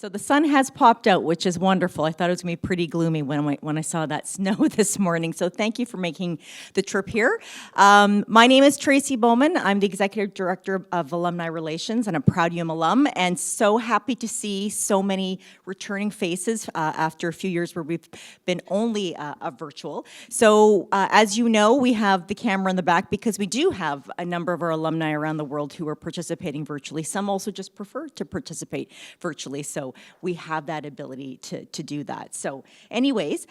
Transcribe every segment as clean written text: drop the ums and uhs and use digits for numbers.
So the sun has popped out, which is wonderful. I thought it was going to be pretty gloomy when I saw that snow this morning. So thank you for making the trip here. My name is Tracy Bowman. I'm the Executive Director of Alumni Relations and a proud UM alum, and so happy to see so many returning faces after a few years where we've been only a virtual. So as you know, we have the camera in the back because we do have a number of our alumni around the world who are participating virtually. Some also just prefer to participate virtually. So we have that ability to do that. So anyways,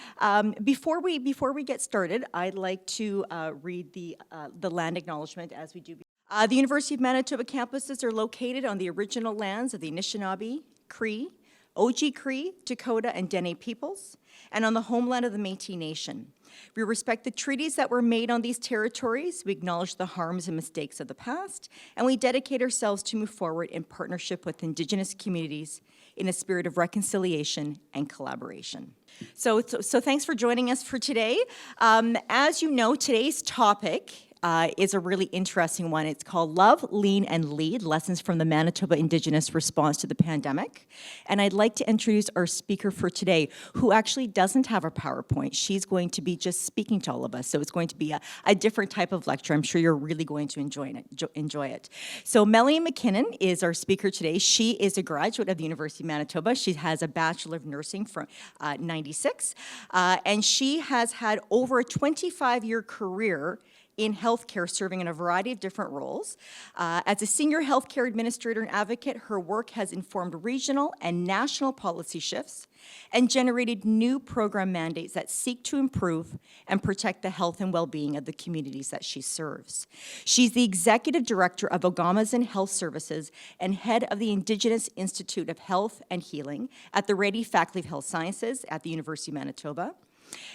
before we get started, I'd like to read the land acknowledgement as we do. The University of Manitoba campuses are located on the original lands of the Anishinaabe, Cree, Oji-Cree, Dakota, and Dene peoples, and on the homeland of the Métis Nation. We respect the treaties that were made on these territories, we acknowledge the harms and mistakes of the past, and we dedicate ourselves to move forward in partnership with Indigenous communities in a spirit of reconciliation and collaboration. So thanks for joining us for today. As you know, today's topic is a really interesting one. It's called Love, Lean, and Lead, Lessons from the Manitoba Indigenous Response to the Pandemic. And I'd like to introduce our speaker for today, who actually doesn't have a PowerPoint. She's going to be just speaking to all of us, so it's going to be a different type of lecture. I'm sure you're really going to enjoy it. So Melanie McKinnon is our speaker today. She is a graduate of the University of Manitoba. She has a Bachelor of Nursing from 96, and she has had over a 25-year career in healthcare, serving in a variety of different roles. As a senior healthcare administrator and advocate, her work has informed regional and national policy shifts and generated new program mandates that seek to improve and protect the health and well-being of the communities that she serves. She's the executive director of Ongomiizwin Health Services and head of the Indigenous Institute of Health and Healing at the Rady Faculty of Health Sciences at the University of Manitoba.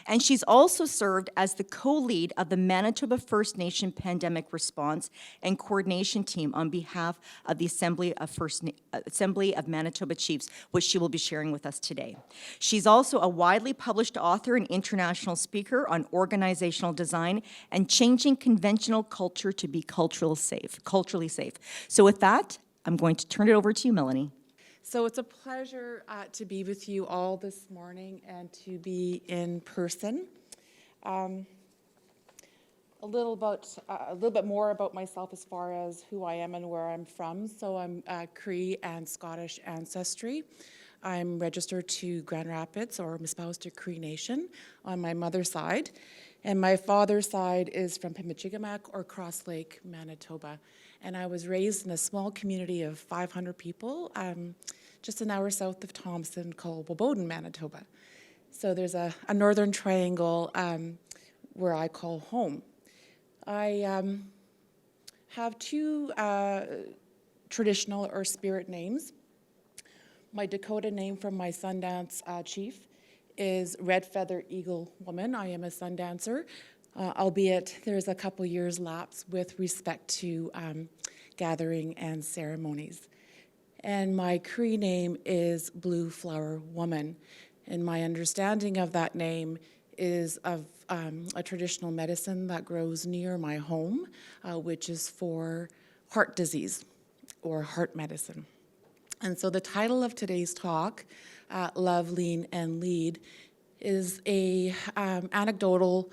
And she's also served as the co-lead of the Manitoba First Nation Pandemic Response and Coordination Team on behalf of the Assembly of Manitoba Chiefs, which she will be sharing with us today. She's also a widely published author and international speaker on organizational design and changing conventional culture to be culturally safe. So with that, I'm going to turn it over to you, Melanie. So it's a pleasure to be with you all this morning and to be in person. A little bit more about myself as far as who I am and where I'm from. So I'm Cree and Scottish ancestry. I'm registered to Grand Rapids, or I'm espoused to Cree Nation on my mother's side. And my father's side is from Pimicikamak or Cross Lake, Manitoba. And I was raised in a small community of 500 people, just an hour south of Thompson, called Woboden, Manitoba. So there's a northern triangle where I call home. I have two traditional or spirit names. My Dakota name from my Sundance chief is Red Feather Eagle Woman. I am a Sundancer, albeit there's a couple years lapse with respect to gathering and ceremonies. And my Cree name is Blue Flower Woman. And my understanding of that name is of a traditional medicine that grows near my home, which is for heart disease or heart medicine. And so the title of today's talk, Love, Lean, and Lead, is a anecdotal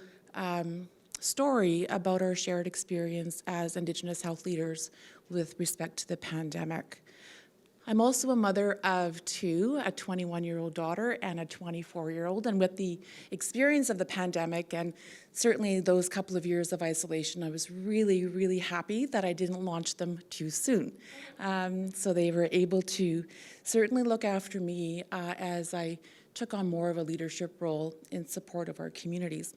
story about our shared experience as Indigenous health leaders with respect to the pandemic. I'm also a mother of two, a 21-year-old daughter and a 24-year-old, and with the experience of the pandemic and certainly those couple of years of isolation, I was really, really happy that I didn't launch them too soon. So they were able to certainly look after me as I took on more of a leadership role in support of our communities.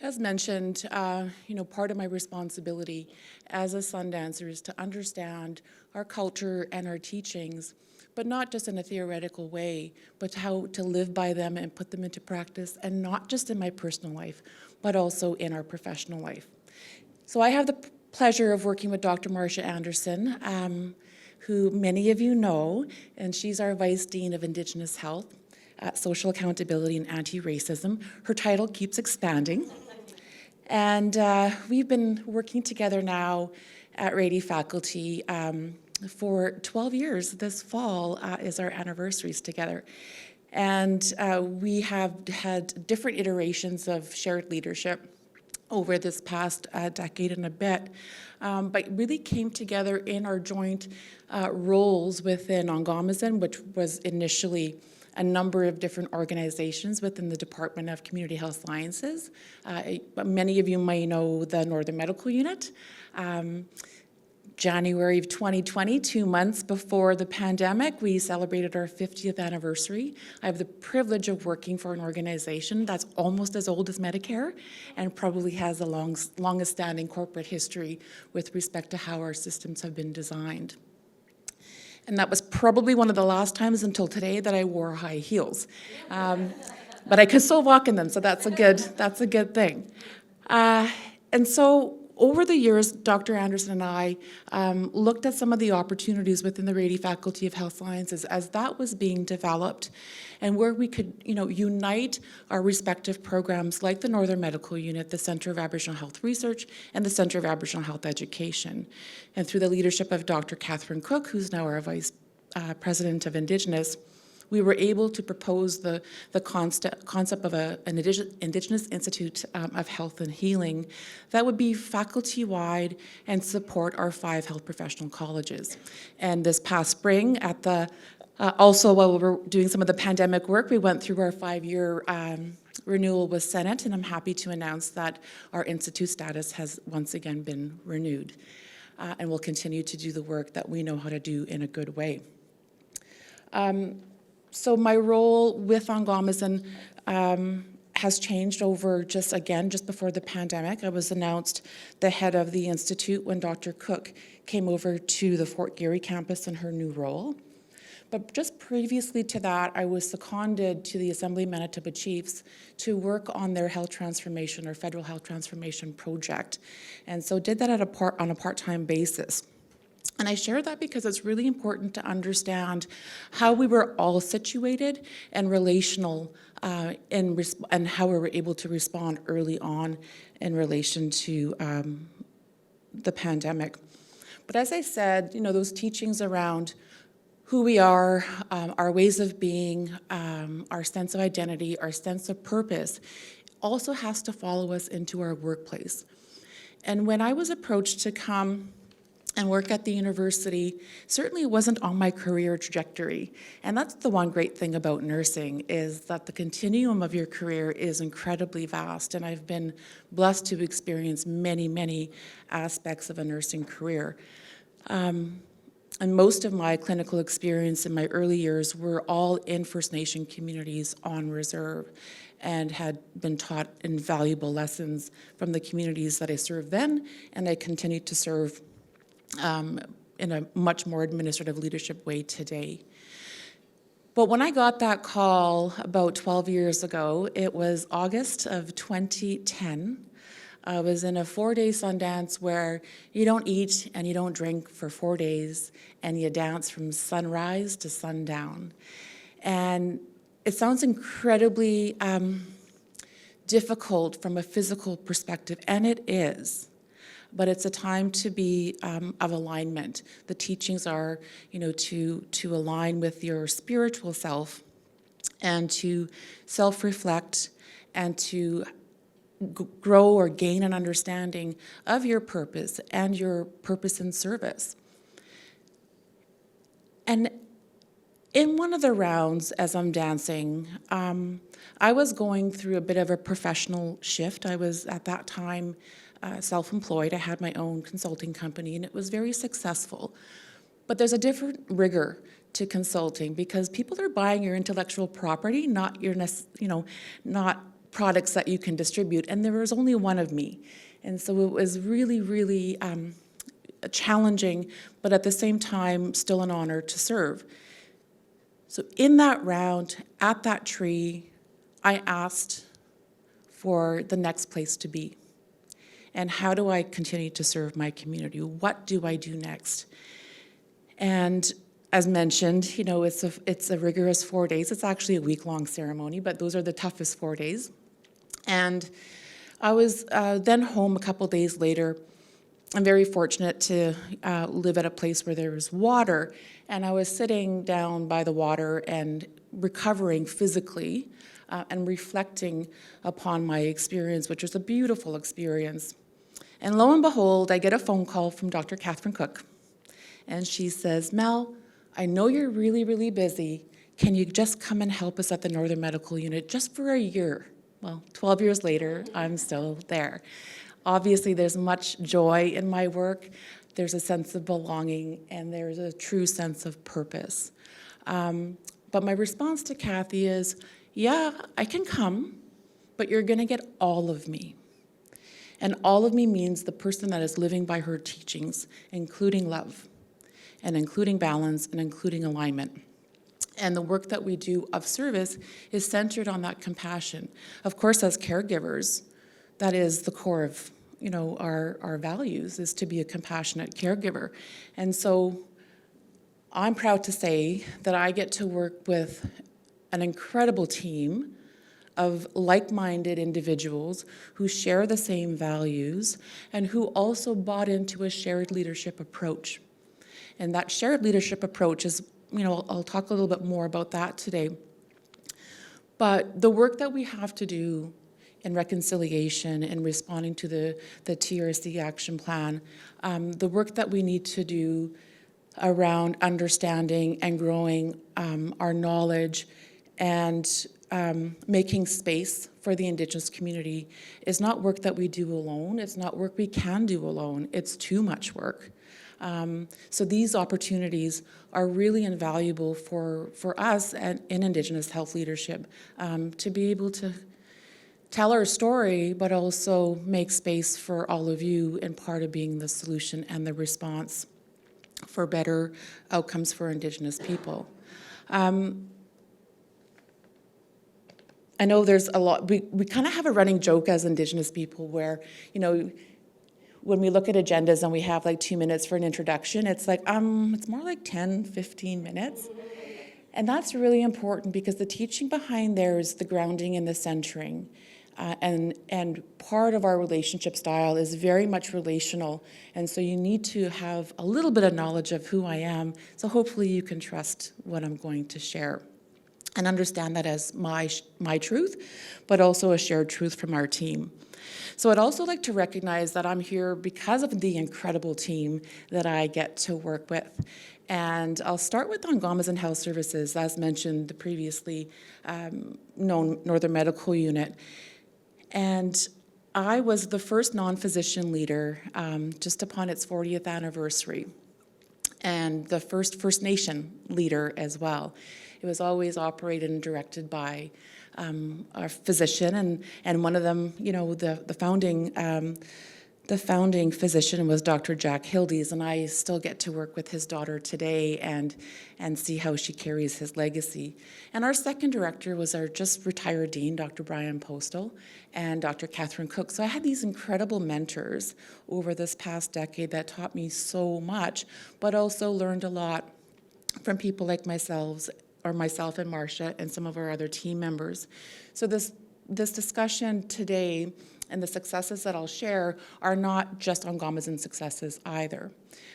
As mentioned, part of my responsibility as a Sundancer is to understand our culture and our teachings, but not just in a theoretical way, but how to live by them and put them into practice, and not just in my personal life, but also in our professional life. So I have the pleasure of working with Dr. Marsha Anderson, who many of you know, and she's our Vice Dean of Indigenous Health, Social Accountability and Anti-Racism. Her title keeps expanding. And we've been working together now at Rady faculty for 12 years. This fall is our anniversaries together. And we have had different iterations of shared leadership over this past decade and a bit, but really came together in our joint roles within Ongomiizwin, which was initially a number of different organizations within the Department of Community Health Sciences. Many of you may know the Northern Medical Unit. January of 2020, 2 months before the pandemic, we celebrated our 50th anniversary. I have the privilege of working for an organization that's almost as old as Medicare and probably has the longest standing corporate history with respect to how our systems have been designed. And that was probably one of the last times until today that I wore high heels. But I could still walk in them, so that's a good thing. And so over the years, Dr. Anderson and I looked at some of the opportunities within the Rady Faculty of Health Sciences as that was being developed, and where we could, unite our respective programs like the Northern Medical Unit, the Centre of Aboriginal Health Research, and the Centre of Aboriginal Health Education. And through the leadership of Dr. Catherine Cook, who's now our Vice President of Indigenous, we were able to propose the concept of an Indigenous Institute of Health and Healing that would be faculty-wide and support our 5 health professional colleges. And this past spring, at the also while we were doing some of the pandemic work, we went through our 5-year renewal with Senate, and I'm happy to announce that our institute status has once again been renewed. And we'll continue to do the work that we know how to do in a good way. So my role with Ongomiizwin has changed over just before the pandemic. I was announced the head of the Institute when Dr. Cook came over to the Fort Garry campus in her new role. But just previously to that, I was seconded to the Assembly of Manitoba Chiefs to work on their health transformation or federal health transformation project. And so did that on a part-time basis. And I share that because it's really important to understand how we were all situated and relational and how we were able to respond early on in relation to the pandemic. But as I said, those teachings around who we are, our ways of being, our sense of identity, our sense of purpose, also has to follow us into our workplace. And when I was approached to come and work at the university, certainly it wasn't on my career trajectory. And that's the one great thing about nursing, is that the continuum of your career is incredibly vast. And I've been blessed to experience many, many aspects of a nursing career. And most of my clinical experience in my early years were all in First Nation communities on reserve, and had been taught invaluable lessons from the communities that I served then, and I continue to serve in a much more administrative leadership way today. But when I got that call about 12 years ago, it was August of 2010. I was in a 4-day Sundance where you don't eat and you don't drink for 4 days, and you dance from sunrise to sundown. And it sounds incredibly difficult from a physical perspective, and it is. But it's a time to be of alignment. The teachings are, to align with your spiritual self, and to self-reflect, and to grow or gain an understanding of your purpose and your purpose in service. And in one of the rounds, as I'm dancing, I was going through a bit of a professional shift. I was, at that time, self-employed. I had my own consulting company, and it was very successful. But there's a different rigor to consulting, because people are buying your intellectual property, not your, not products that you can distribute. And there was only one of me, and so it was really, really challenging, but at the same time, still an honor to serve. So in that round, at that tree, I asked for the next place to be. And how do I continue to serve my community? What do I do next? And as mentioned, it's a rigorous 4 days. It's actually a week-long ceremony, but those are the toughest 4 days. And I was then home a couple days later, I'm very fortunate to live at a place where there is water, and I was sitting down by the water and recovering physically and reflecting upon my experience, which was a beautiful experience. And lo and behold, I get a phone call from Dr. Catherine Cook, and she says, "Mel, I know you're really, really busy. Can you just come and help us at the Northern Medical Unit just for a year?" Well, 12 years later, I'm still there. Obviously, there's much joy in my work. There's a sense of belonging, and there's a true sense of purpose. But my response to Kathy is, yeah, I can come, but you're going to get all of me. And all of me means the person that is living by her teachings, including love, and including balance, and including alignment. And the work that we do of service is centered on that compassion. Of course, as caregivers, that is the core of our values, is to be a compassionate caregiver. And so I'm proud to say that I get to work with an incredible team of like-minded individuals who share the same values and who also bought into a shared leadership approach. And that shared leadership approach is, I'll talk a little bit more about that today. But the work that we have to do in reconciliation and responding to the TRC action plan, the work that we need to do around understanding and growing our knowledge and making space for the Indigenous community is not work that we do alone. It's not work we can do alone. It's too much work. So these opportunities are really invaluable for us in Indigenous health leadership to be able to tell our story, but also make space for all of you in part of being the solution and the response for better outcomes for Indigenous people. I know there's a lot, we kind of have a running joke as Indigenous people where, when we look at agendas and we have like 2 minutes for an introduction, it's like, it's more like 10, 15 minutes. And that's really important because the teaching behind there is the grounding and the centering. And part of our relationship style is very much relational. And so you need to have a little bit of knowledge of who I am. So hopefully you can trust what I'm going to share and understand that as my truth, but also a shared truth from our team. So I'd also like to recognize that I'm here because of the incredible team that I get to work with. And I'll start with Ongomiizwin Health Services, as mentioned, the previously known Northern Medical Unit. And I was the first non-physician leader just upon its 40th anniversary, and the first First Nation leader as well. It was always operated and directed by a physician, and one of them, the founding physician was Dr. Jack Hildes, and I still get to work with his daughter today and see how she carries his legacy. And our second director was our just retired dean, Dr. Brian Postal, and Dr. Catherine Cook. So I had these incredible mentors over this past decade that taught me so much, but also learned a lot from people like myself and Marsha and some of our other team members. So this discussion today and the successes that I'll share are not just Ongomiizwin successes either.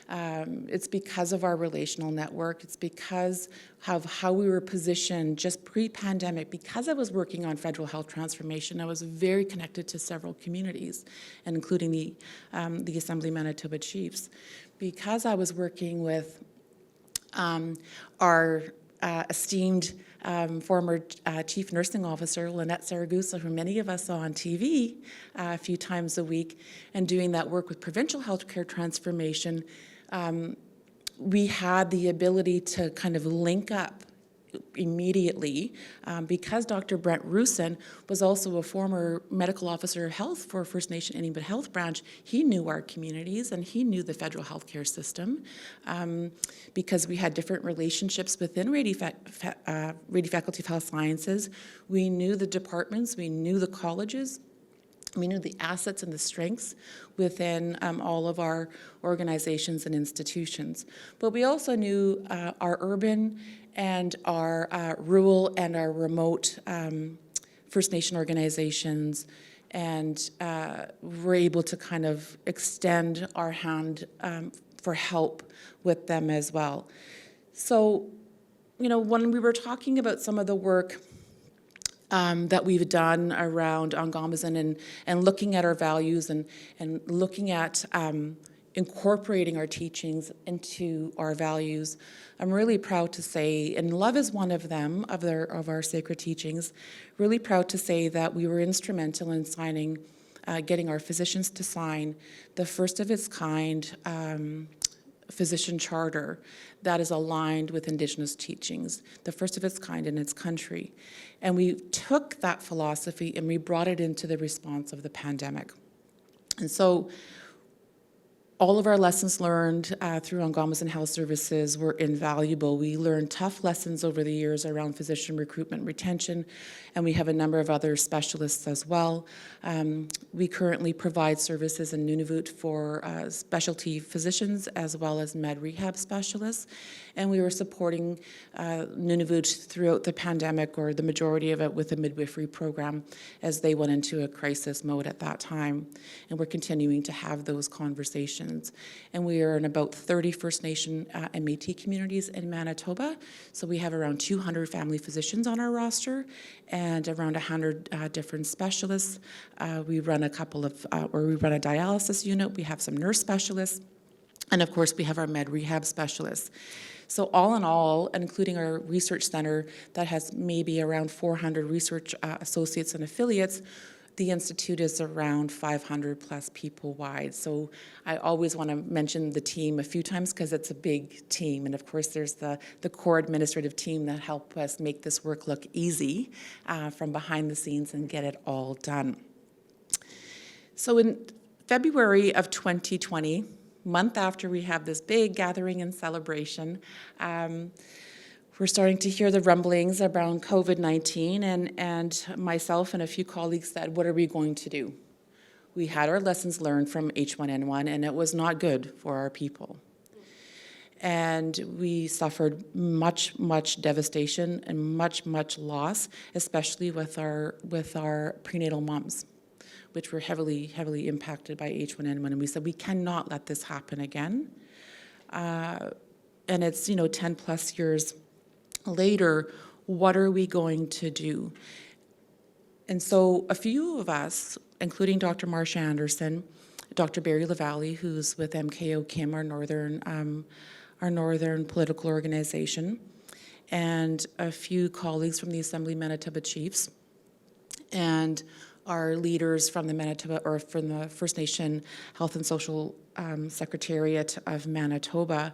It's because of our relational network. It's because of how we were positioned just pre-pandemic. Because I was working on federal health transformation, I was very connected to several communities, and including the Assembly Manitoba Chiefs. Because I was working with our esteemed former Chief Nursing Officer, Lynette Saragusa, who many of us saw on TV a few times a week, and doing that work with provincial healthcare transformation, we had the ability to kind of link up immediately because Dr. Brent Rusin was also a former medical officer of health for First Nation Inuit Health Branch. He knew our communities and he knew the federal healthcare system because we had different relationships within Rady Faculty of Health Sciences. We knew the departments, we knew the colleges, we knew the assets and the strengths within all of our organizations and institutions. But we also knew our urban and our rural and our remote First Nation organizations and we're able to kind of extend our hand for help with them as well. So, when we were talking about some of the work that we've done around Ongomiizwin and looking at our values and looking at incorporating our teachings into our values, I'm really proud to say, and love is one of them, of our sacred teachings, really proud to say that we were instrumental in signing, getting our physicians to sign the first of its kind physician charter that is aligned with Indigenous teachings, the first of its kind in its country. And we took that philosophy and we brought it into the response of the pandemic. And so all of our lessons learned through Ongomiizwin Health Services were invaluable. We learned tough lessons over the years around physician recruitment and retention, and we have a number of other specialists as well. We currently provide services in Nunavut for specialty physicians as well as med rehab specialists, and we were supporting Nunavut throughout the pandemic, or the majority of it, with a midwifery program as they went into a crisis mode at that time. And we're continuing to have those conversations. And we are in about 30 First Nation and Métis communities in Manitoba. So we have around 200 family physicians on our roster and around 100 different specialists. We run a dialysis unit. We have some nurse specialists. And of course, we have our med rehab specialists. So all in all, including our research center that has maybe around 400 research associates and affiliates, the Institute is around 500 plus people wide. So I always want to mention the team a few times because it's a big team. And of course, there's the core administrative team that help us make this work look easy from behind the scenes and get it all done. So in February of 2020, month after we have this big gathering and celebration, we're starting to hear the rumblings around COVID-19, and myself and a few colleagues said, what are we going to do? We had our lessons learned from H1N1, and it was not good for our people. And we suffered much, much devastation and much, much loss, especially with our prenatal moms, which were heavily, heavily impacted by H1N1. And we said, we cannot let this happen again. And it's, 10 plus years later, what are we going to do? And so a few of us, including Dr. Marsha Anderson, Dr. Barry LaValle, who's with MKO Kim, our northern political organization, and a few colleagues from the Assembly Manitoba Chiefs, and our leaders from the First Nation Health and Social Secretariat of Manitoba,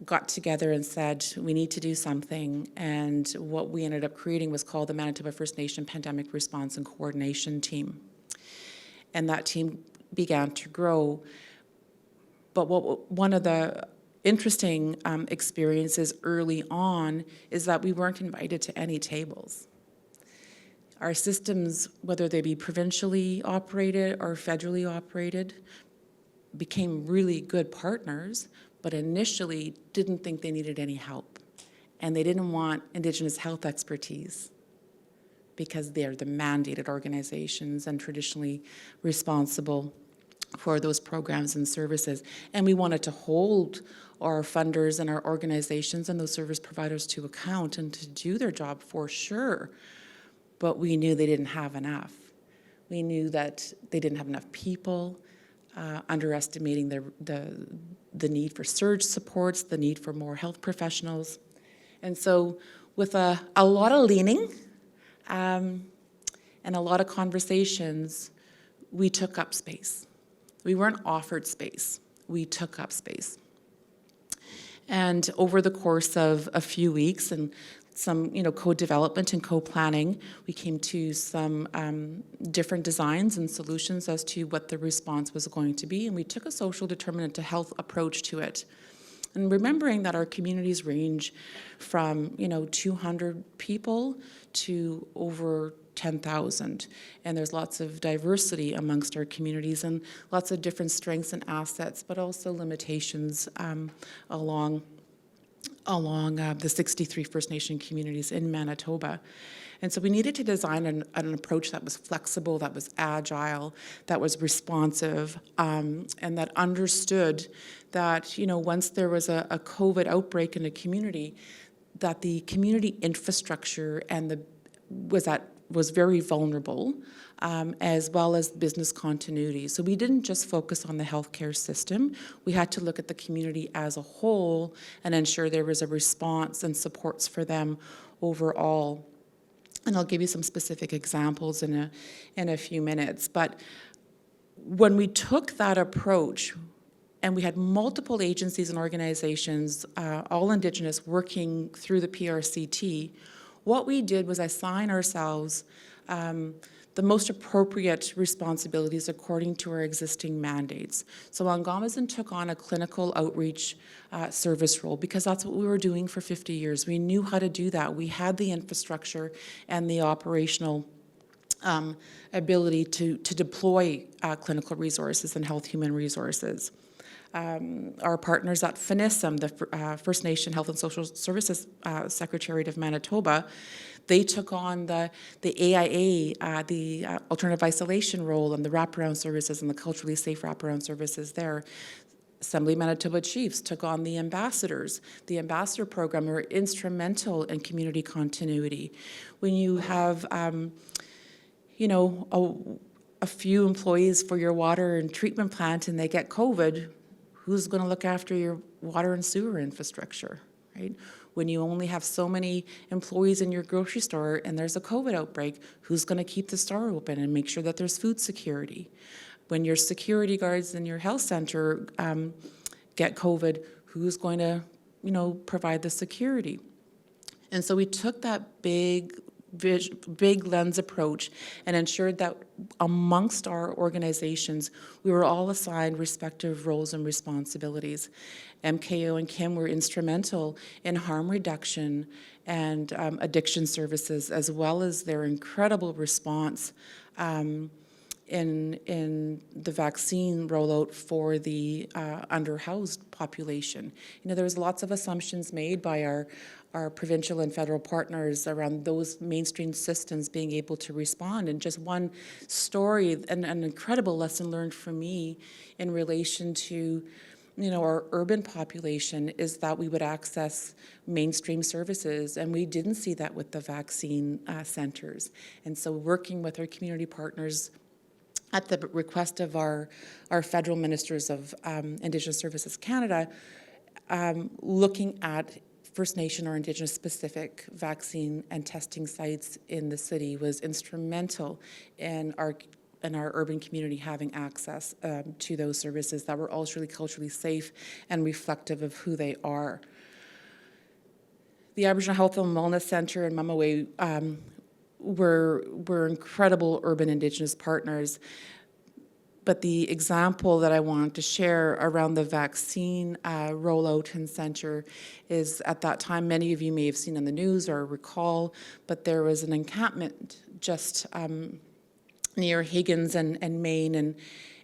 got together and said, we need to do something. And what we ended up creating was called the Manitoba First Nation Pandemic Response and Coordination Team. And that team began to grow. But one of the interesting experiences early on is that we weren't invited to any tables. Our systems, whether they be provincially operated or federally operated, became really good partners, but initially didn't think they needed any help. And they didn't want Indigenous health expertise because they're the mandated organizations and traditionally responsible for those programs and services. And we wanted to hold our funders and our organizations and those service providers to account and to do their job for sure. But we knew they didn't have enough. We knew that they didn't have enough people, underestimating the need for surge supports, the need for more health professionals. And so with a lot of leaning and a lot of conversations, we took up space. We weren't offered space. We took up space. And over the course of a few weeks and some co-development and co-planning, we came to some different designs and solutions as to what the response was going to be, and we took a social determinant to health approach to it. And remembering that our communities range from 200 people to over 10,000, and there's lots of diversity amongst our communities and lots of different strengths and assets, but also limitations along along the 63 First Nation communities in Manitoba. And so we needed to design an approach that was flexible, that was agile, that was responsive, and that understood that, once there was a COVID outbreak in a community, that the community infrastructure and was very vulnerable, as well as business continuity. So we didn't just focus on the healthcare system. We had to look at the community as a whole and ensure there was a response and supports for them overall. And I'll give you some specific examples in a few minutes. But when we took that approach, and we had multiple agencies and organizations, all Indigenous, working through the PRCT, what we did was assign ourselves the most appropriate responsibilities according to our existing mandates. So Ongomiizwin took on a clinical outreach service role because that's what we were doing for 50 years. We knew how to do that. We had the infrastructure and the operational ability to deploy clinical resources and health human resources. Our partners at FNISM, the First Nation Health and Social Services Secretariat of Manitoba, they took on the AIA, the alternative isolation role, and the wraparound services and the culturally safe wraparound services there. Assembly Manitoba Chiefs took on the ambassadors. The ambassador program were instrumental in community continuity. When you have, a few employees for your water and treatment plant and they get COVID, who's going to look after your water and sewer infrastructure, right? When you only have so many employees in your grocery store and there's a COVID outbreak, who's going to keep the store open and make sure that there's food security? When your security guards in your health center get COVID, who's going to, provide the security? And so we took that big lens approach and ensured that amongst our organizations, we were all assigned respective roles and responsibilities. MKO and Kim were instrumental in harm reduction and addiction services, as well as their incredible response in the vaccine rollout for the underhoused population. There was lots of assumptions made by our provincial and federal partners around those mainstream systems being able to respond. And just one story, an incredible lesson learned for me in relation to our urban population is that we would access mainstream services, and we didn't see that with the vaccine centers. And so working with our community partners at the request of our federal ministers of Indigenous Services Canada, looking at First Nation or Indigenous specific vaccine and testing sites in the city was instrumental in our urban community having access to those services that were also really culturally safe and reflective of who they are. The Aboriginal Health and Wellness Centre and Mumaway were incredible urban Indigenous partners. But the example that I wanted to share around the vaccine rollout and center is, at that time, many of you may have seen on the news or recall, but there was an encampment just near Higgins and Main and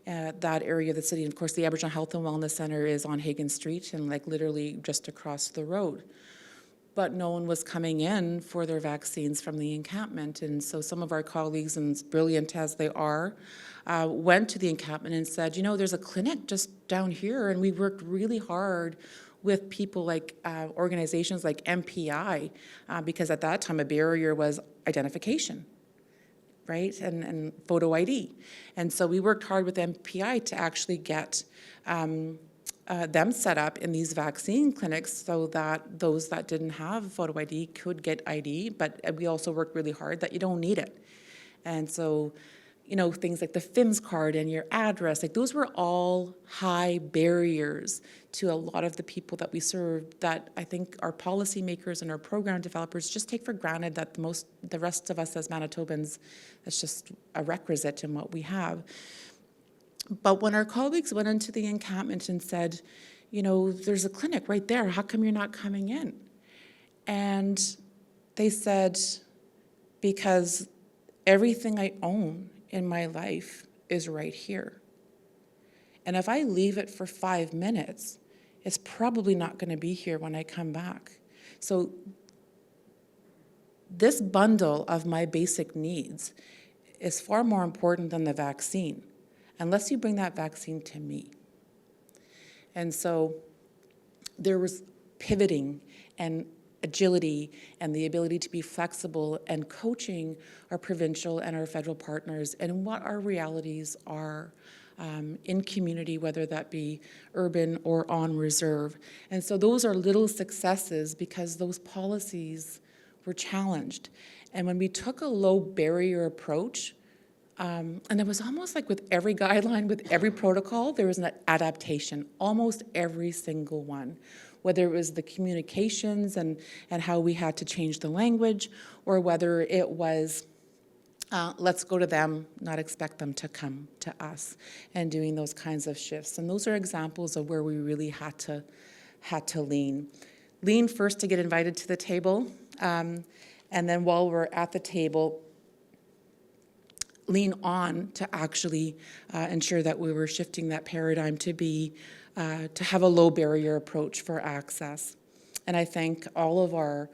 that area of the city. And of course, the Aboriginal Health and Wellness Center is on Higgins Street and literally just across the road. But no one was coming in for their vaccines from the encampment. And so some of our colleagues, and as brilliant as they are, went to the encampment and said, there's a clinic just down here, and we worked really hard with people like organizations like MPI, because at that time a barrier was identification, right, and photo ID. And so we worked hard with MPI to actually get them set up in these vaccine clinics so that those that didn't have photo ID could get ID, but we also worked really hard that you don't need it. And so, things like the FIMS card and your address, those were all high barriers to a lot of the people that we serve that I think our policymakers and our program developers just take for granted that the rest of us as Manitobans, that's just a requisite in what we have. But when our colleagues went into the encampment and said, there's a clinic right there, how come you're not coming in? And they said, because everything I own in my life is right here. And if I leave it for 5 minutes, is probably not going to be here when I come back. So this bundle of my basic needs is far more important than the vaccine, unless you bring that vaccine to me. And so there was pivoting and agility and the ability to be flexible and coaching our provincial and our federal partners and what our realities are in community, whether that be urban or on reserve. And so those are little successes because those policies were challenged. And when we took a low barrier approach, and it was almost like with every guideline, with every protocol, there was an adaptation, almost every single one, whether it was the communications and how we had to change the language, or whether it was let's go to them, not expect them to come to us, and doing those kinds of shifts. And those are examples of where we really had to lean. Lean first to get invited to the table, and then while we're at the table, lean on to actually ensure that we were shifting that paradigm to be, to have a low barrier approach for access. And I thank all of our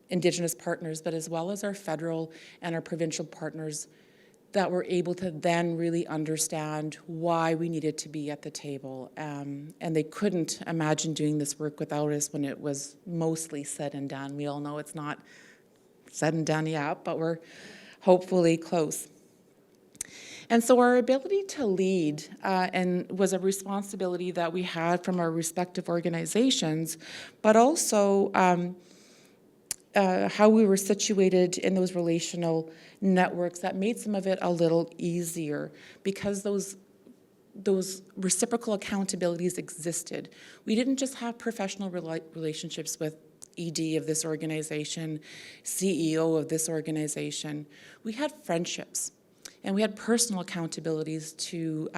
Indigenous partners, but as well as our federal and our provincial partners that were able to then really understand why we needed to be at the table. And they couldn't imagine doing this work without us when it was mostly said and done. We all know it's not said and done yet, but we're hopefully close. And so our ability to lead and was a responsibility that we had from our respective organizations, but also how we were situated in those relational networks that made some of it a little easier because those reciprocal accountabilities existed. We didn't just have professional relationships with ED of this organization, CEO of this organization. We had friendships, and we had personal accountabilities to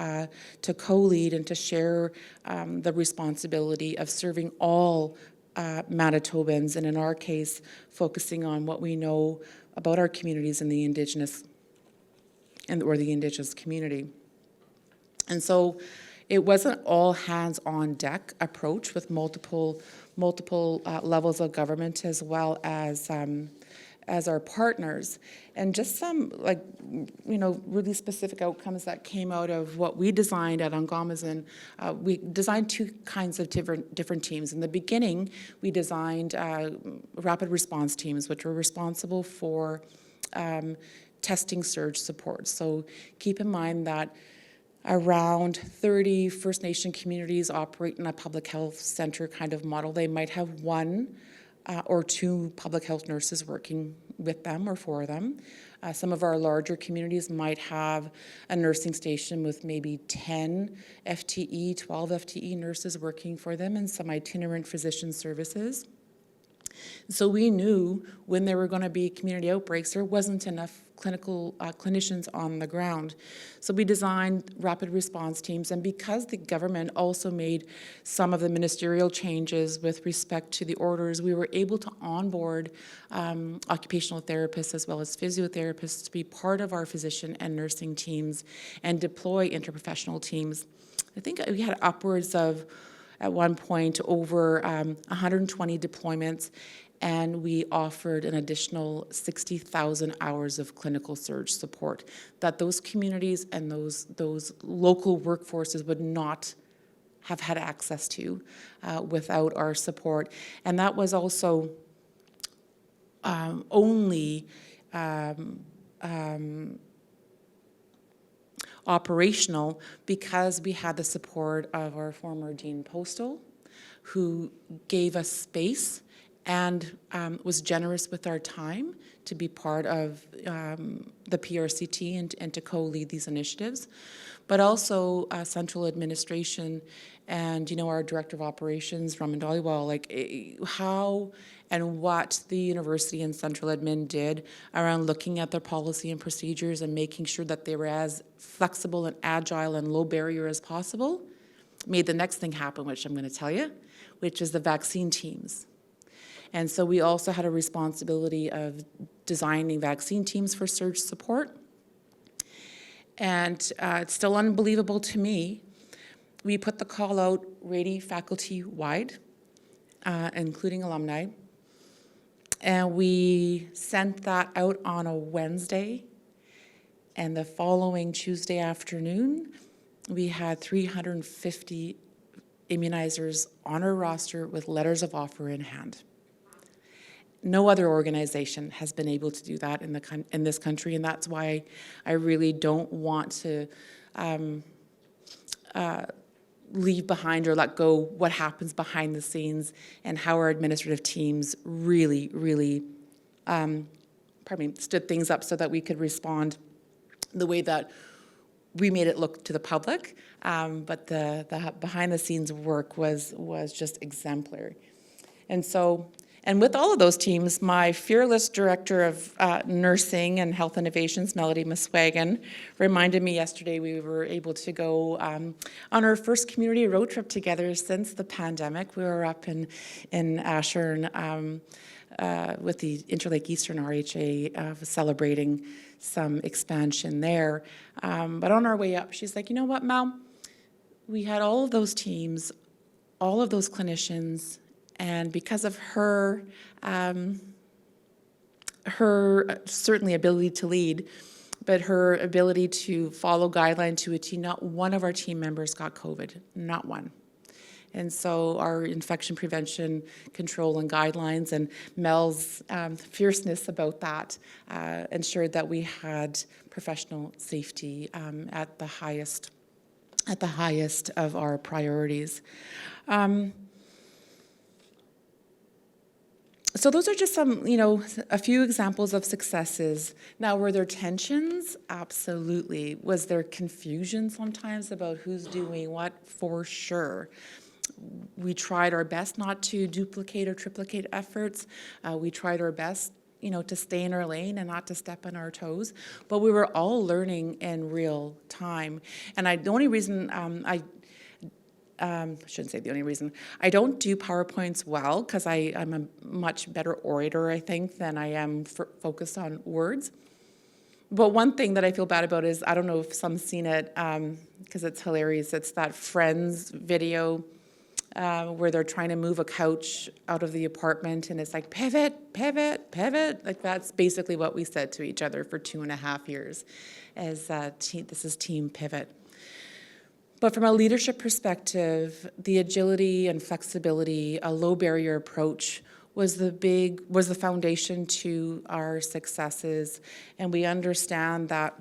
co-lead and to share the responsibility of serving all Manitobans, and in our case, focusing on what we know about our communities in the Indigenous or the Indigenous community. And so it wasn't all hands on deck approach with multiple levels of government as well as our partners, and just some really specific outcomes that came out of what we designed at Ongomiizwin. We designed two kinds of different teams. In the beginning, we designed rapid response teams, which were responsible for testing surge support. So keep in mind that around 30 First Nation communities operate in a public health center kind of model. They might have one or two public health nurses working with them or for them. Some of our larger communities might have a nursing station with maybe 10 FTE, 12 FTE nurses working for them, and some itinerant physician services. So we knew when there were going to be community outbreaks, there wasn't enough clinicians on the ground. So we designed rapid response teams, and because the government also made some of the ministerial changes with respect to the orders, we were able to onboard occupational therapists as well as physiotherapists to be part of our physician and nursing teams and deploy interprofessional teams. I think we had upwards of, at one point, over 120 deployments, and we offered an additional 60,000 hours of clinical surge support that those communities and those local workforces would not have had access to without our support. And that was also only operational because we had the support of our former Dean Postal, who gave us space and was generous with our time to be part of the PRCT and to co-lead these initiatives, but also central administration and our Director of Operations, Raman Dhaliwal, like how and what the university and central admin did around looking at their policy and procedures and making sure that they were as flexible and agile and low barrier as possible, made the next thing happen, which I'm going to tell you, which is the vaccine teams. And so we also had a responsibility of designing vaccine teams for surge support. And it's still unbelievable to me we put the call out Rady faculty-wide, including alumni. And we sent that out on a Wednesday. And the following Tuesday afternoon, we had 350 immunizers on our roster with letters of offer in hand. No other organization has been able to do that in this country, and that's why I really don't want to leave behind or let go what happens behind the scenes and how our administrative teams really stood things up so that we could respond the way that we made it look to the public, but the behind the scenes work was just exemplary. And with all of those teams, my fearless director of nursing and health innovations, Melanie McKinnon, reminded me yesterday we were able to go on our first community road trip together since the pandemic. We were up in Ashern with the Interlake Eastern RHA celebrating some expansion there. But on our way up, she's like, you know what, Mel? We had all of those teams, all of those clinicians, and because of her certainly ability to lead, but her ability to follow guideline to a T, not one of our team members got COVID, not one. And so our infection prevention control and guidelines and Mel's fierceness about that ensured that we had professional safety at the highest of our priorities. So those are just some, a few examples of successes. Now, were there tensions? Absolutely. Was there confusion sometimes about who's doing what? For sure. We tried our best not to duplicate or triplicate efforts. We tried our best, to stay in our lane and not to step on our toes. But we were all learning in real time. And the only reason I shouldn't say the only reason. I don't do PowerPoints well because I'm a much better orator, I think, than I am focused on words. But one thing that I feel bad about is, I don't know if some's seen it because it's hilarious. It's that Friends video where they're trying to move a couch out of the apartment and it's like, pivot, pivot, pivot. Like that's basically what we said to each other for 2.5 years as this is Team Pivot. But from a leadership perspective, the agility and flexibility, a low barrier approach was the foundation to our successes. And we understand that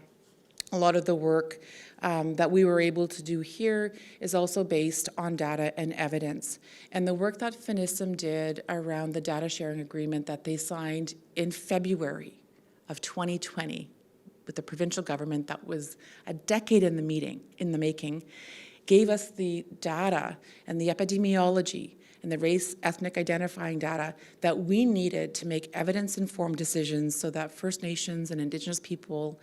a lot of the work that we were able to do here is also based on data and evidence. And the work that FINISM did around the data sharing agreement that they signed in February of 2020 with the provincial government, that was a decade in the making, gave us the data and the epidemiology and the race ethnic identifying data that we needed to make evidence-informed decisions so that First Nations and Indigenous people,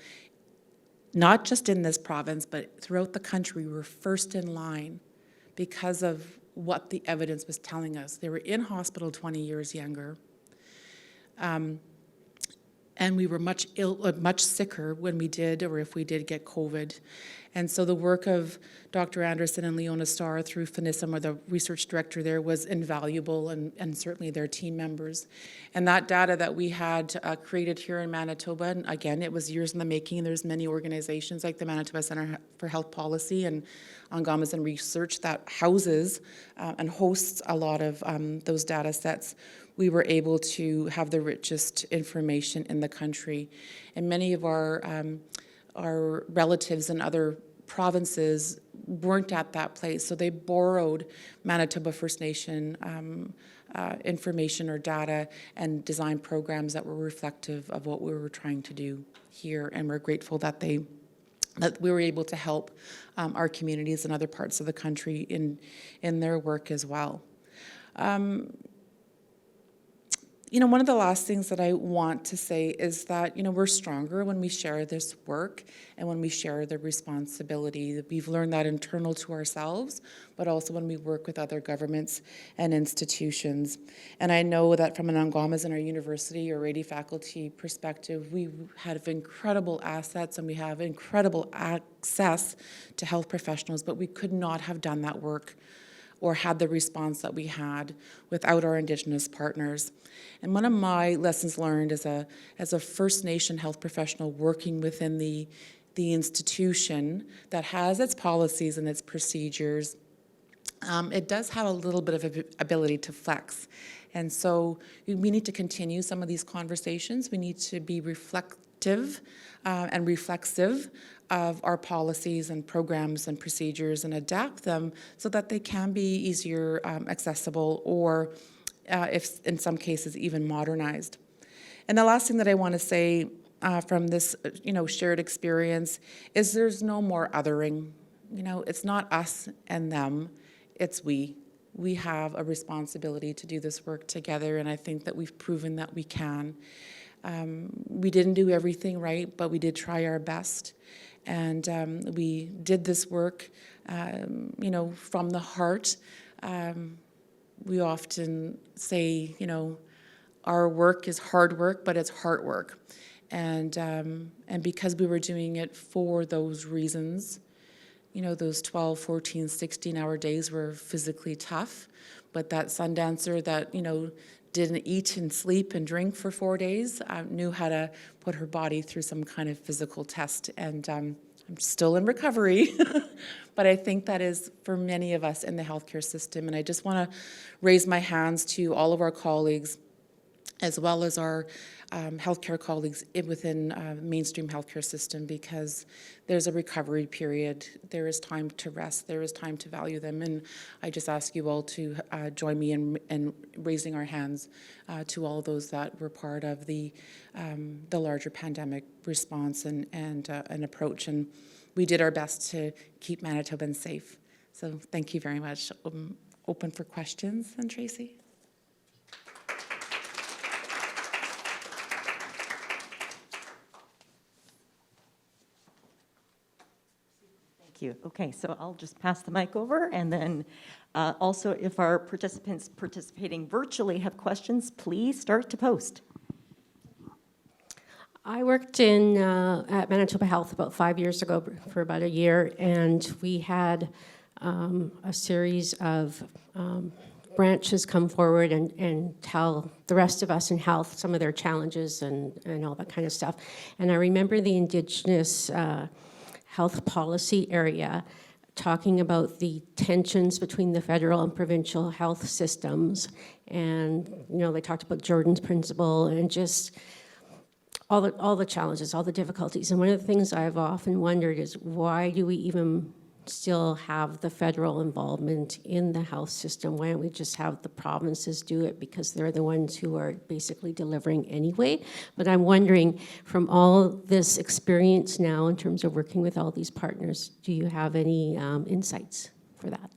not just in this province, but throughout the country, were first in line because of what the evidence was telling us. They were in hospital 20 years younger. And we were much sicker when we did, or if we did get COVID. And so the work of Dr. Anderson and Leona Starr through FINISM, or the research director there, was invaluable, and certainly their team members. And that data that we had created here in Manitoba, and again, it was years in the making. There's many organizations like the Manitoba Centre for Health Policy and Ongomiizwin Research that houses and hosts a lot of those data sets. We were able to have the richest information in the country. And many of our relatives in other provinces weren't at that place, so they borrowed Manitoba First Nation information or data and designed programs that were reflective of what we were trying to do here, and we're grateful that we were able to help our communities in other parts of the country in their work as well. One of the last things that I want to say is that, we're stronger when we share this work and when we share the responsibility. We've learned that internal to ourselves, but also when we work with other governments and institutions. And I know that from an Ongomiizwin our university or Rady faculty perspective, we have incredible assets and we have incredible access to health professionals, but we could not have done that work or had the response that we had without our Indigenous partners. And one of my lessons learned as a First Nation health professional working within the institution that has its policies and its procedures, it does have a little bit of ability to flex. And so we need to continue some of these conversations. We need to be reflective and reflexive of our policies and programs and procedures and adapt them so that they can be easier accessible or if in some cases even modernized. And the last thing that I want to say from this shared experience is there's no more othering. It's not us and them, it's we. We have a responsibility to do this work together, and I think that we've proven that we can. We didn't do everything right, but we did try our best. And we did this work, from the heart. We often say, our work is hard work, but it's heart work. And because we were doing it for those reasons, those 12, 14, 16-hour days were physically tough. But that sundancer that, didn't eat and sleep and drink for 4 days, knew how to put her body through some kind of physical test. And I'm still in recovery, but I think that is for many of us in the healthcare system. And I just want to raise my hands to all of our colleagues, as well as our healthcare colleagues within mainstream healthcare system, because there's a recovery period, there is time to rest, there is time to value them, and I just ask you all to join me in raising our hands to all those that were part of the larger pandemic response and approach, and we did our best to keep Manitobans safe. So thank you very much. Open for questions, then, Tracy. Thank you. Okay, so I'll just pass the mic over, and then also if our participants participating virtually have questions, please start to post. I worked at Manitoba Health about 5 years ago for about a year, and we had a series of branches come forward and tell the rest of us in health some of their challenges and all that kind of stuff. And I remember the Indigenous health policy area talking about the tensions between the federal and provincial health systems. And, they talked about Jordan's principle and just all the challenges, all the difficulties. And one of the things I've often wondered is, why do we even still have the federal involvement in the health system? Why don't we just have the provinces do it, because they're the ones who are basically delivering anyway? But I'm wondering, from all this experience now in terms of working with all these partners, do you have any insights for that?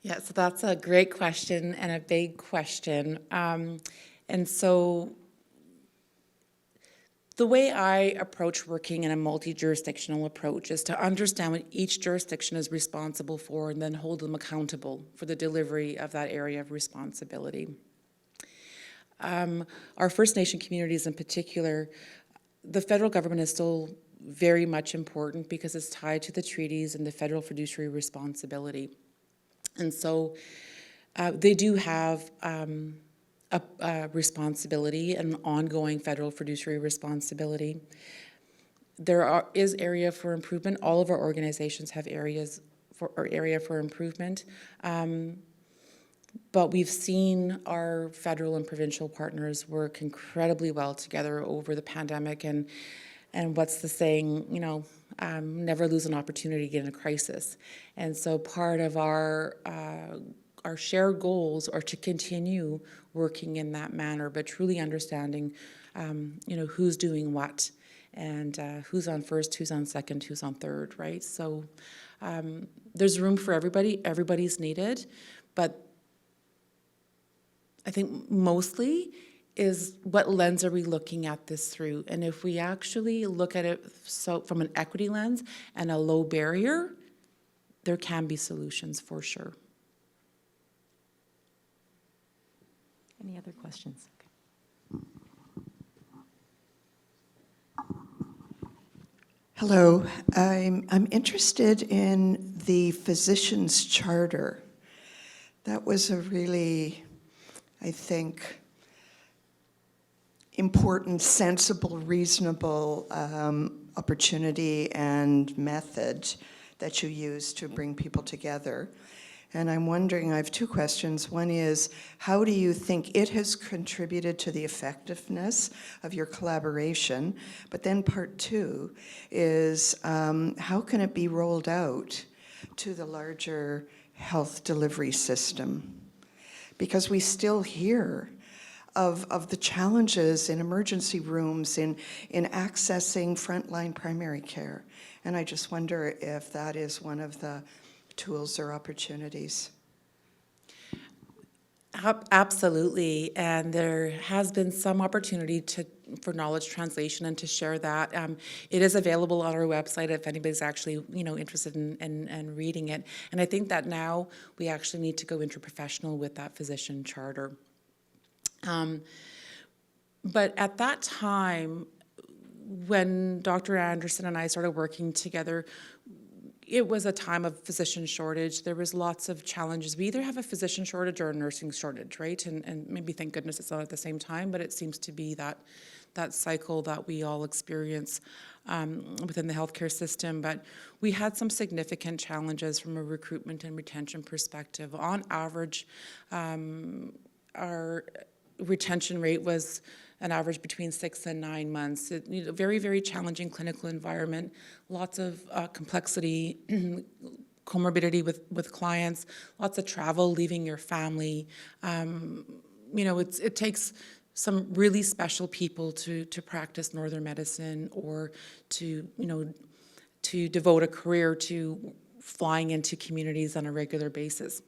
Yeah, so that's a great question and a big question. And so the way I approach working in a multi-jurisdictional approach is to understand what each jurisdiction is responsible for and then hold them accountable for the delivery of that area of responsibility. Our First Nation communities in particular, the federal government is still very much important because it's tied to the treaties and the federal fiduciary responsibility. And so they do have a responsibility, an ongoing federal fiduciary responsibility. There is area for improvement. All of our organizations have area for improvement. But we've seen our federal and provincial partners work incredibly well together over the pandemic, and what's the saying, never lose an opportunity in a crisis. And so part of our shared goals are to continue working in that manner, but truly understanding, who's doing what, and who's on first, who's on second, who's on third, right? So there's room for everybody. Everybody's needed, but I think mostly is what lens are we looking at this through? And if we actually look at it so from an equity lens and a low barrier, there can be solutions for sure. Any other questions? Hello, I'm interested in the physician's charter. That was a really, I think, important, sensible, reasonable opportunity and method that you use to bring people together. And I'm wondering, I have two questions. One is, how do you think it has contributed to the effectiveness of your collaboration? But then part two is, how can it be rolled out to the larger health delivery system? Because we still hear of the challenges in emergency rooms, in accessing frontline primary care. And I just wonder if that is one of the tools or opportunities. Absolutely, and there has been some opportunity for knowledge translation and to share that. It is available on our website if anybody's actually interested in reading it. And I think that now we actually need to go interprofessional with that physician charter. But at that time, when Dr. Anderson and I started working together, it was a time of physician shortage. There was lots of challenges. We either have a physician shortage or a nursing shortage, right? And maybe thank goodness it's not at the same time, but it seems to be that cycle that we all experience within the healthcare system. But we had some significant challenges from a recruitment and retention perspective. On average, our retention rate was an average between 6 and 9 months. Very, very challenging clinical environment, lots of complexity, comorbidity with clients, lots of travel, leaving your family. It takes some really special people to practice northern medicine or to devote a career to flying into communities on a regular basis.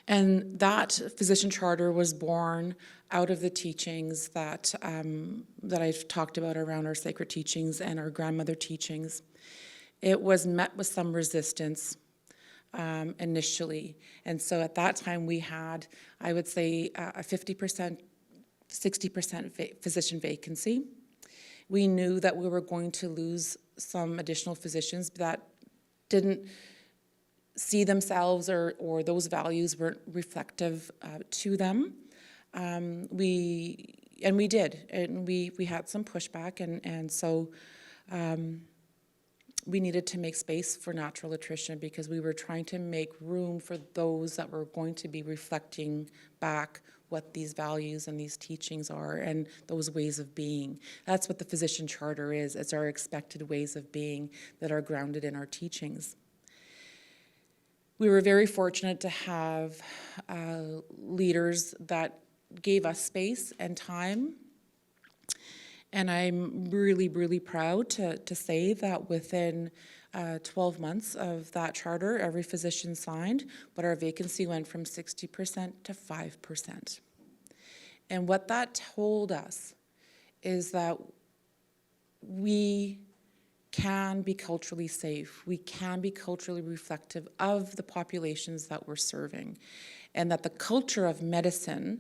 And that physician charter was born out of the teachings that I've talked about around our sacred teachings and our grandmother teachings. It was met with some resistance initially. And so at that time we had, I would say, a 50%, 60% physician vacancy. We knew that we were going to lose some additional physicians that didn't see themselves or those values weren't reflective to them. We did, and we had some pushback, and so we needed to make space for natural attrition because we were trying to make room for those that were going to be reflecting back what these values and these teachings are and those ways of being. That's what the physician charter is. It's our expected ways of being that are grounded in our teachings. We were very fortunate to have leaders that gave us space and time. And I'm really, really proud to say that within 12 months of that charter, every physician signed, but our vacancy went from 60% to 5%. And what that told us is that we can be culturally safe, we can be culturally reflective of the populations that we're serving, and that the culture of medicine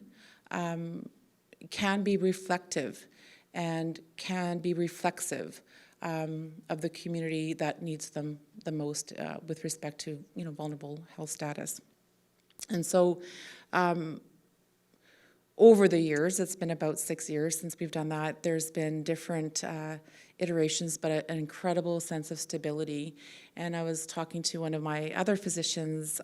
can be reflective and can be reflexive of the community that needs them the most with respect to vulnerable health status. And so over the years, it's been about 6 years since we've done that, there's been different iterations, but an incredible sense of stability. And I was talking to one of my other physicians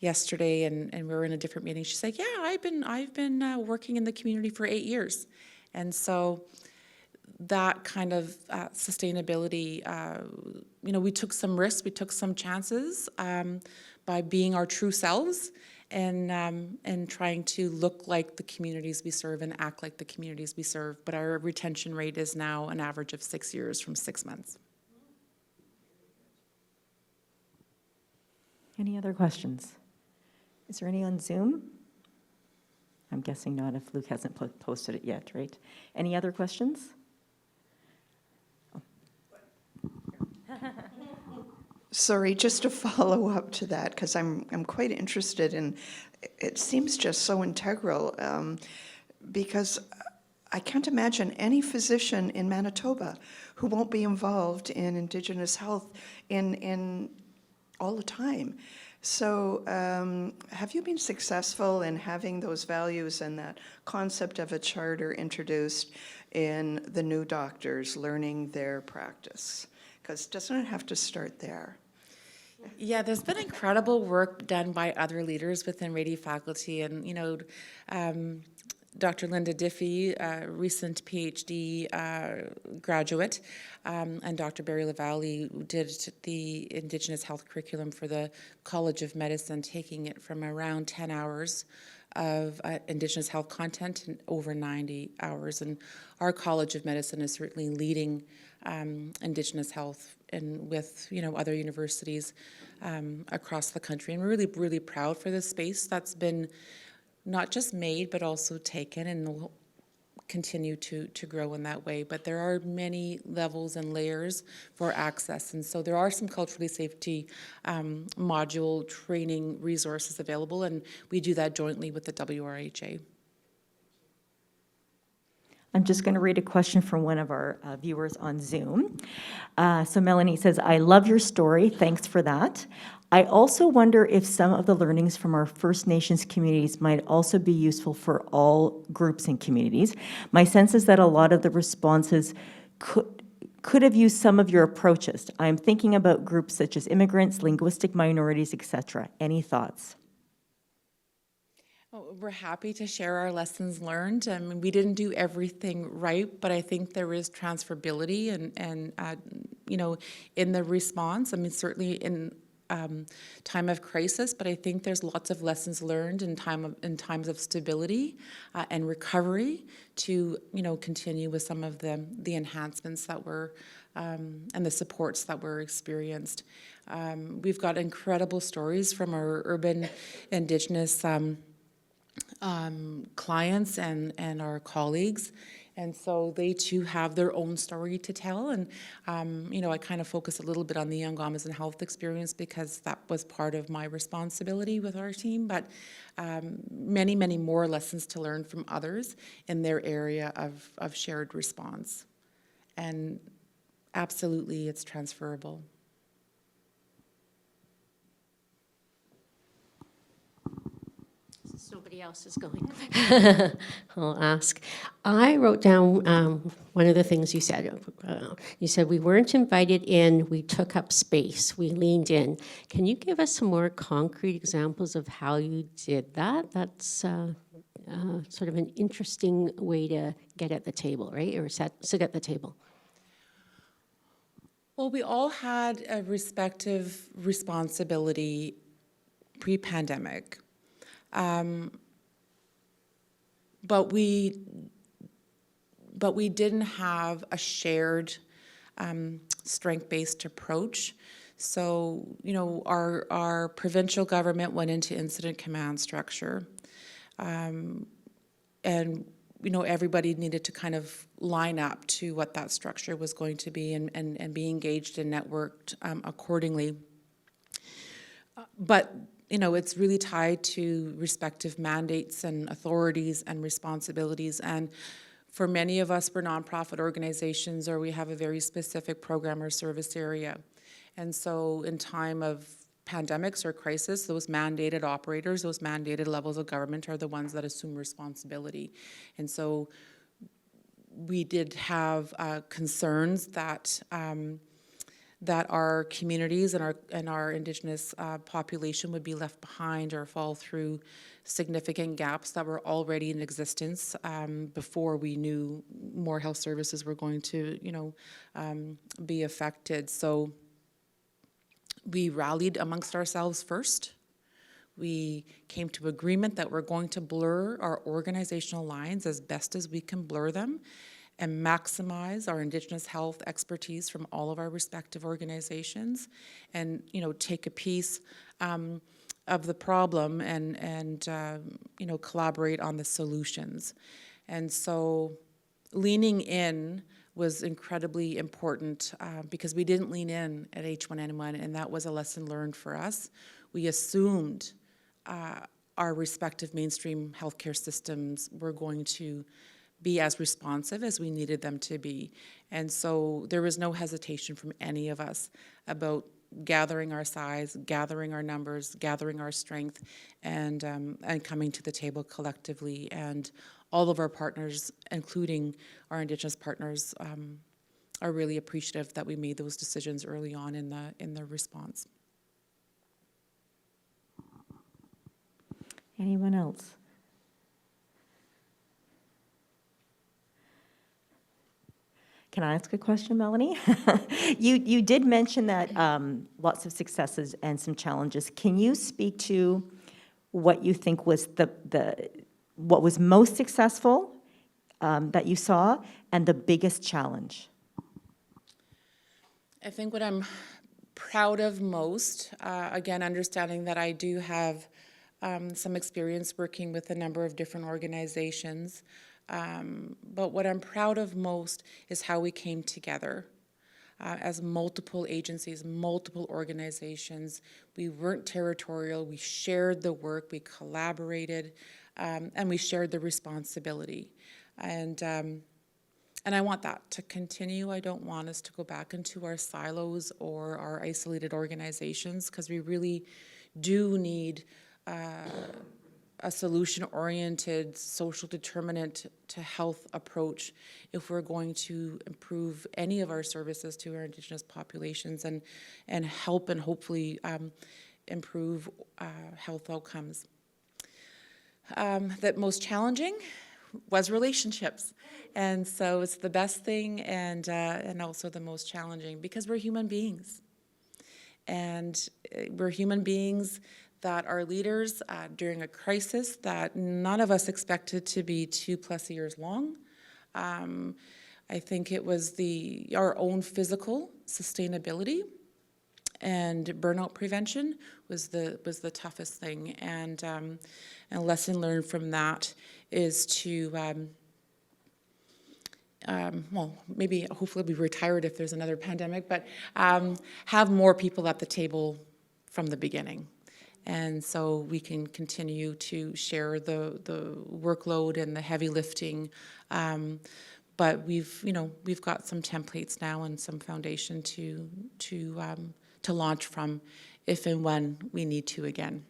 yesterday, and we were in a different meeting. She's like, "Yeah, I've been working in the community for 8 years," and so that kind of sustainability. We took some risks, we took some chances by being our true selves. And trying to look like the communities we serve and act like the communities we serve. But our retention rate is now an average of 6 years from 6 months. Any other questions? Is there any on Zoom? I'm guessing not if Luke hasn't posted it yet, right? Any other questions? Sorry, just to follow up to that, because I'm quite interested in, it seems just so integral, because I can't imagine any physician in Manitoba who won't be involved in Indigenous health in all the time. So have you been successful in having those values and that concept of a charter introduced in the new doctors learning their practice? Because doesn't it have to start there? Yeah, there's been incredible work done by other leaders within Rady faculty, and Dr. Linda Diffie, recent PhD graduate, and Dr. Barry Lavallee did the Indigenous health curriculum for the College of Medicine, taking it from around 10 hours of Indigenous health content and over 90 hours. And our College of Medicine is certainly leading Indigenous health and with other universities across the country. And we're really, really proud for this space that's been not just made, but also taken, and will continue to grow in that way. But there are many levels and layers for access, and so there are some culturally safety module training resources available, and we do that jointly with the WRHA. I'm just going to read a question from one of our viewers on Zoom. So Melanie says, I love your story. Thanks for that. I also wonder if some of the learnings from our First Nations communities might also be useful for all groups and communities. My sense is that a lot of the responses could have used some of your approaches. I'm thinking about groups such as immigrants, linguistic minorities, etc. Any thoughts? We're happy to share our lessons learned. I mean, we didn't do everything right, but I think there is transferability and in the response. I mean, certainly in time of crisis, but I think there's lots of lessons learned in times of stability and recovery to continue with some of the enhancements that were and the supports that were experienced. We've got incredible stories from our urban Indigenous clients and our colleagues, and so they too have their own story to tell. And I kind of focus a little bit on the Ongomiizwin health experience because that was part of my responsibility with our team, but many more lessons to learn from others in their area of shared response, and absolutely it's transferable. Nobody else is going. I'll ask. I wrote down one of the things you said. You said we weren't invited in, we took up space, we leaned in. Can you give us some more concrete examples of how you did that? That's sort of an interesting way to get at the table, right? Or sit at the table. Well, we all had a respective responsibility pre-pandemic. But we didn't have a shared strength-based approach. So, our provincial government went into incident command structure, and everybody needed to kind of line up to what that structure was going to be and be engaged and networked accordingly. But it's really tied to respective mandates and authorities and responsibilities. And for many of us, we're nonprofit organizations, or we have a very specific program or service area. And so in time of pandemics or crisis, those mandated operators, those mandated levels of government are the ones that assume responsibility. And so we did have concerns that that our communities and our Indigenous population would be left behind or fall through significant gaps that were already in existence before we knew more health services were going to, be affected. So we rallied amongst ourselves first. We came to agreement that we're going to blur our organizational lines as best as we can blur them, and maximize our Indigenous health expertise from all of our respective organizations, and take a piece the problem and you know, collaborate on the solutions. And so leaning in was incredibly important because we didn't lean in at H1N1, and that was a lesson learned for us. We assumed our respective mainstream healthcare systems were going to be as responsive as we needed them to be. And so there was no hesitation from any of us about gathering our size, gathering our numbers, gathering our strength, and coming to the table collectively. And all of our partners, including our Indigenous partners, are really appreciative that we made those decisions early on in the response. Anyone else? Can I ask a question, Melanie? You did mention that lots of successes and some challenges. Can you speak to what you think was what was most successful that you saw and the biggest challenge? I think what I'm proud of most, again, understanding that I do have some experience working with a number of different organizations, but what I'm proud of most is how we came together as multiple agencies, multiple organizations. We weren't territorial, we shared the work, we collaborated, and we shared the responsibility. And I want that to continue. I don't want us to go back into our silos or our isolated organizations, because we really do need a solution-oriented, social determinant to health approach if we're going to improve any of our services to our Indigenous populations and help and hopefully improve health outcomes. That most challenging was relationships. And so it's the best thing and also the most challenging, because we're human beings. And we're human beings that are leaders during a crisis that none of us expected to be 2+ years long. I think it was our own physical sustainability and burnout prevention was the toughest thing. And a lesson learned from that is to well, maybe hopefully be retired if there's another pandemic, but have more people at the table from the beginning. And so we can continue to share the workload and the heavy lifting. But we've got some templates now and some foundation to launch from if and when we need to again.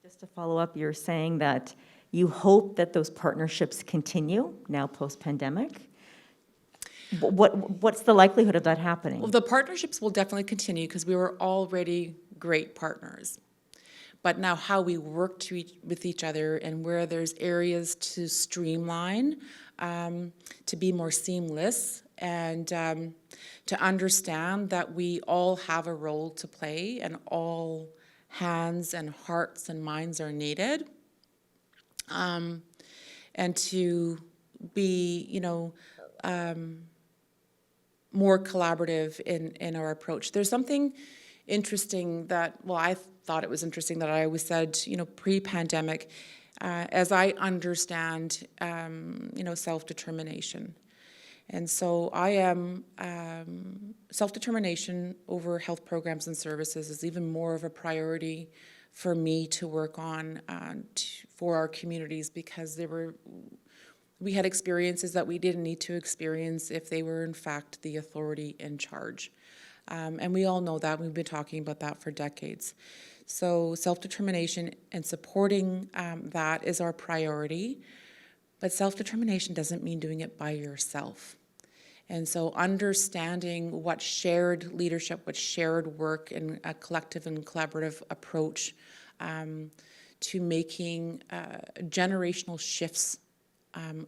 Just to follow up, you're saying that you hope that those partnerships continue now post-pandemic. What's the likelihood of that happening? Well, the partnerships will definitely continue because we were already great partners. But now how we work with each other and where there's areas to streamline, to be more seamless, and to understand that we all have a role to play and all hands and hearts and minds are needed. And to be, more collaborative in our approach. There's something interesting that, I thought it was interesting that I always said, pre-pandemic, as I understand, self-determination. And so I am, self-determination over health programs and services is even more of a priority for me to work on for our communities, because we had experiences that we didn't need to experience if they were in fact the authority in charge. And we all know that. We've been talking about that for decades. So self-determination and supporting that is our priority. But self-determination doesn't mean doing it by yourself. And so understanding what shared leadership, what shared work, and a collective and collaborative approach to making generational shifts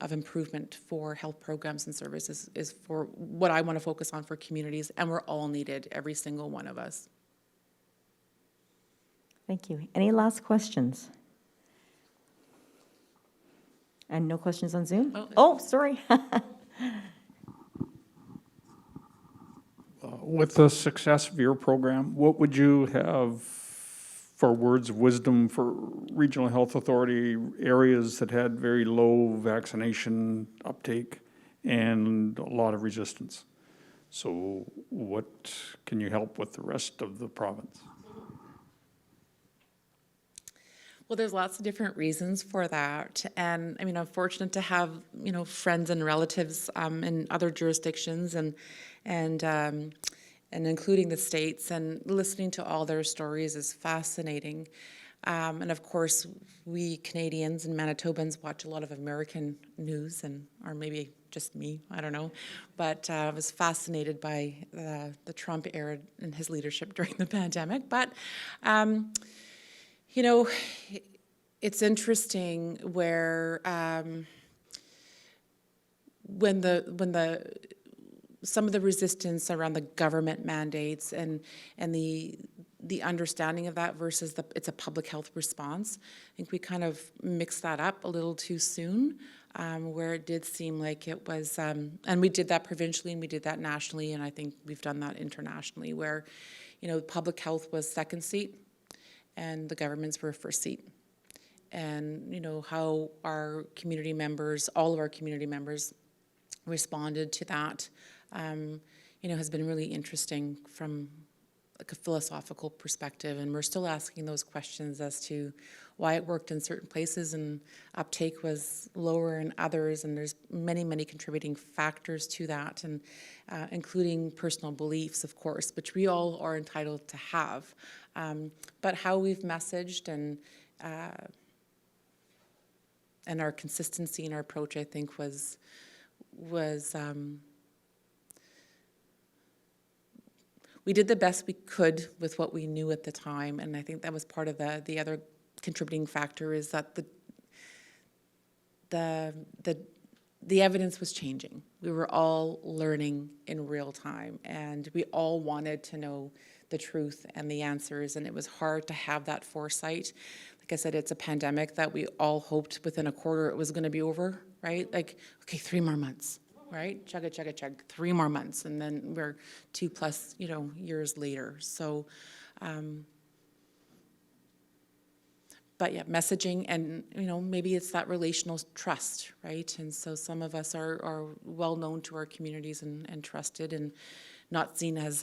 of improvement for health programs and services is for what I want to focus on for communities, and we're all needed, every single one of us. Thank you. Any last questions? And no questions on Zoom? Oh, sorry. With the success of your program, what would you have for words of wisdom for regional health authority areas that had very low vaccination uptake and a lot of resistance. So what can you help with the rest of the province? Well, there's lots of different reasons for that. And I mean, I'm fortunate to have, friends and relatives in other jurisdictions and including the States, and listening to all their stories is fascinating. And of course, we Canadians and Manitobans watch a lot of American news, or maybe just me, I don't know. But I was fascinated by the Trump era and his leadership during the pandemic. But it's interesting where when some of the resistance around the government mandates and the understanding of that versus it's a public health response, I think we kind of mixed that up a little too soon, where it did seem like it was, and we did that provincially and we did that nationally, and I think we've done that internationally, where public health was second seat and the governments were first seat. And how our community members, all of our community members, responded to that, has been really interesting from like a philosophical perspective. And we're still asking those questions as to why it worked in certain places and uptake was lower in others. And there's many, many contributing factors to that, and including personal beliefs, of course, which we all are entitled to have. But how we've messaged and our consistency in our approach, I think, was we did the best we could with what we knew at the time, and I think that was part of the other contributing factor, is that the evidence was changing. We were all learning in real time, and we all wanted to know the truth and the answers, and it was hard to have that foresight. Like I said, it's a pandemic that we all hoped within a quarter it was going to be over, right? Like, okay, 3 more months, right? Chug it, chug it, chug. 3 more months, and then we're 2+ years later. So, but yeah, messaging, and maybe it's that relational trust, right? And so some of us are well known to our communities and trusted, and not seen as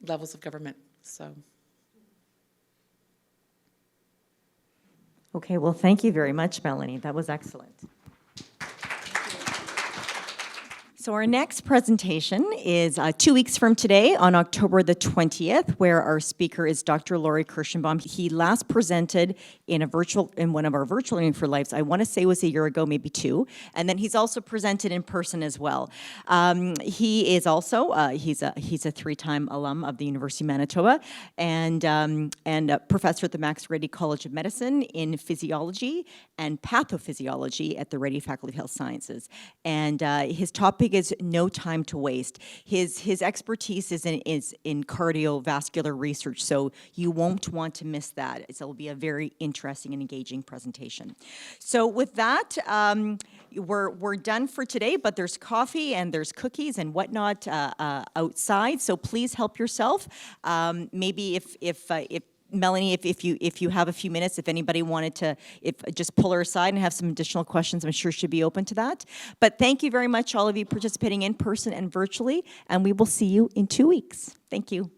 levels of government. So. Okay, well, thank you very much, Melanie. That was excellent. So our next presentation is 2 weeks from today on October the 20th, where our speaker is Dr. Laurie Kirschenbaum. He last presented in one of our virtual Learning for Lives. I want to say it was a year ago, maybe 2. And then he's also presented in person as well. He is also, he's a 3-time alum of the University of Manitoba and a professor at the Max Rady College of Medicine in physiology and pathophysiology at the Rady Faculty of Health Sciences. And his topic is no time to waste. His expertise is in cardiovascular research, so you won't want to miss that. So it'll be a very interesting and engaging presentation. So with that, we're done for today, but there's coffee and there's cookies and whatnot outside, so please help yourself. Maybe if Melanie, if you have a few minutes, if anybody wanted to, just pull her aside and have some additional questions, I'm sure she'd be open to that. But thank you very much, all of you participating in person and virtually, and we will see you in 2 weeks. Thank you.